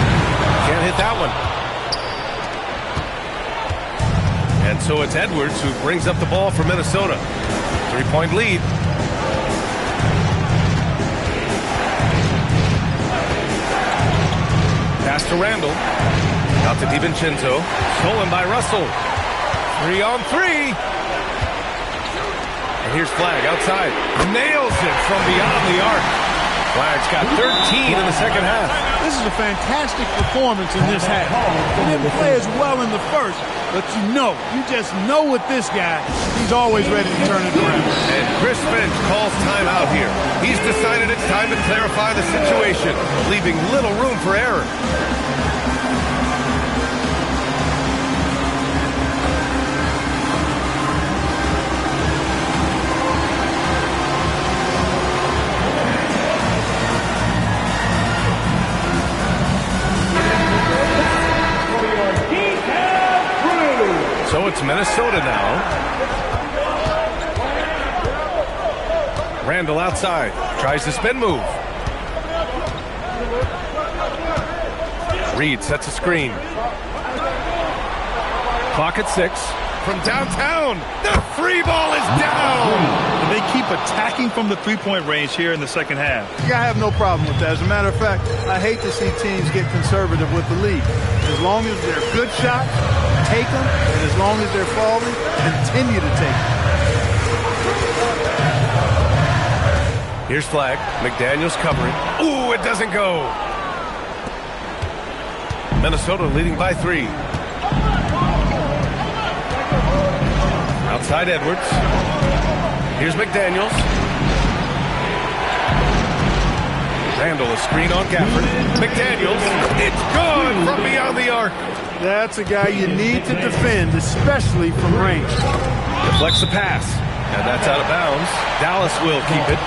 Can't hit that one. And so it's Edwards who brings up the ball for Minnesota. 3-point lead. Pass to Randall. Out to DiVincenzo. Stolen by Russell. 3-on-3. And here's Flagg outside. Nails it from beyond the arc. Flagg's got 13 in the second half. This is a fantastic performance in this half. He didn't play as well in the first, but you just know with this guy, he's always ready to turn it around. And Chris Finch calls timeout here. He's decided it's time to clarify the situation, leaving little room for error. So it's Minnesota now. Randall outside. Tries the spin move. Reed sets a screen. Clock at 6. From downtown, the free ball is down. And they keep attacking from the three-point range here in the second half. Yeah, I have no problem with that. As a matter of fact, I hate to see teams get conservative with the lead. As long as they're good shots, take them, and as long as they're falling, continue to take them. Here's Flagg. McDaniels covering. Ooh, it doesn't go. Minnesota leading by 3. Outside Edwards. Here's McDaniels. Randall, a screen on Gafford. McDaniels. It's good from beyond the arc. That's a guy you need to defend, especially from range. Deflects the pass. And that's out of bounds. Dallas will keep it.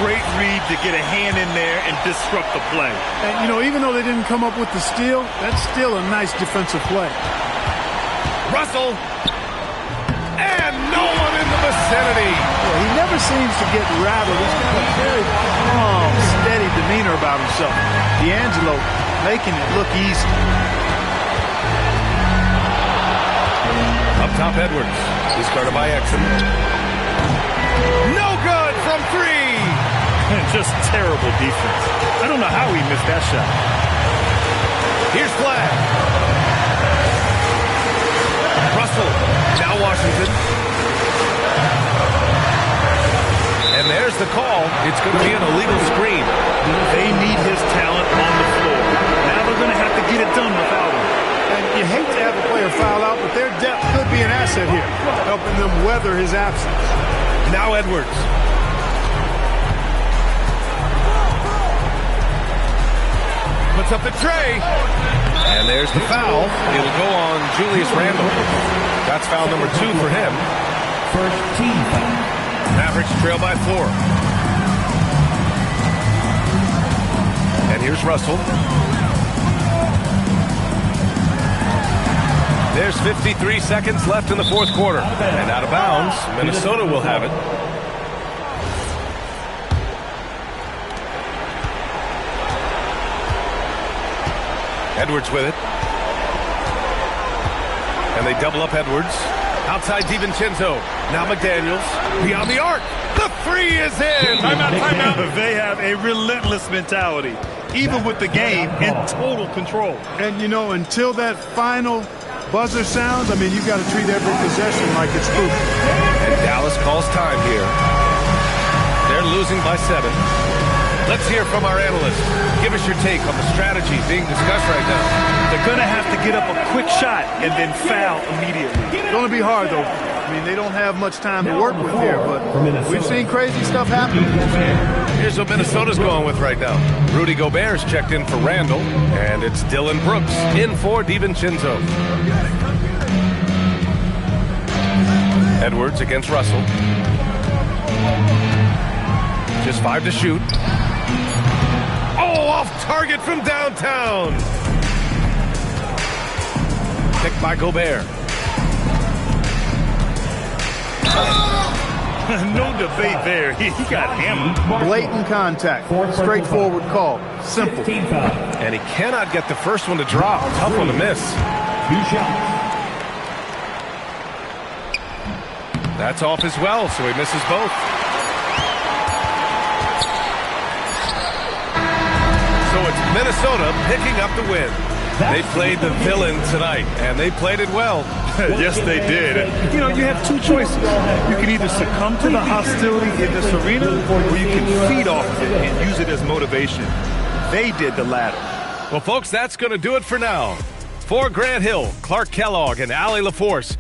Great read to get a hand in there and disrupt the play. And, even though they didn't come up with the steal, that's still a nice defensive play. Russell. And no one in the vicinity. Well, he never seems to get rattled. He's got a very calm, steady demeanor about himself. D'Angelo making it look easy. Up top, Edwards. He's guarded by Exum. No good from 3. Just terrible defense. I don't know how he missed that shot. Here's Flagg. Russell. Now Washington. And there's the call. It's going to be an illegal screen. They need his talent on the floor. Now they're going to have to get it done without him. And you hate to have a player foul out, but their depth could be an asset here, helping them weather his absence. Now Edwards. Puts up the tray. And there's the foul. It'll go on Julius Randle. That's foul number 2 for him. First team foul. Mavericks trail by 4. And here's Russell. There's 53 seconds left in the fourth quarter. And out of bounds, Minnesota will have it. Edwards with it. And they double up Edwards. Outside DiVincenzo. Now McDaniels. Beyond the arc. The 3 is in. Timeout. They have a relentless mentality, even with the game in total control. And, until that final buzzer sounds, you've got to treat every possession like it's crucial. And Dallas calls time here. They're losing by 7. Let's hear from our analyst. Give us your take on the strategy being discussed right now. They're going to have to get up a quick shot and then foul immediately. It's going to be hard, though. They don't have much time to work with here, but we've seen crazy stuff happen. Here's what Minnesota's going with right now. Rudy Gobert's checked in for Randall, and it's Dylan Brooks in for DiVincenzo. Edwards against Russell. Just 5 to shoot. Oh, off target from downtown. Picked by Gobert. No debate there. He got hammered. Blatant contact. Straightforward call. Simple. And he cannot get the first one to drop. Tough one to miss. 2 shots. That's off as well, so he misses both. So it's Minnesota picking up the win. They played the villain tonight, and they played it well. Yes, they did. You know, you have two choices. You can either succumb to the hostility in this arena, or you can feed off of it and use it as motivation. They did the latter. Well, folks, that's going to do it for now. For Grant Hill, Clark Kellogg, and Allie LaForce,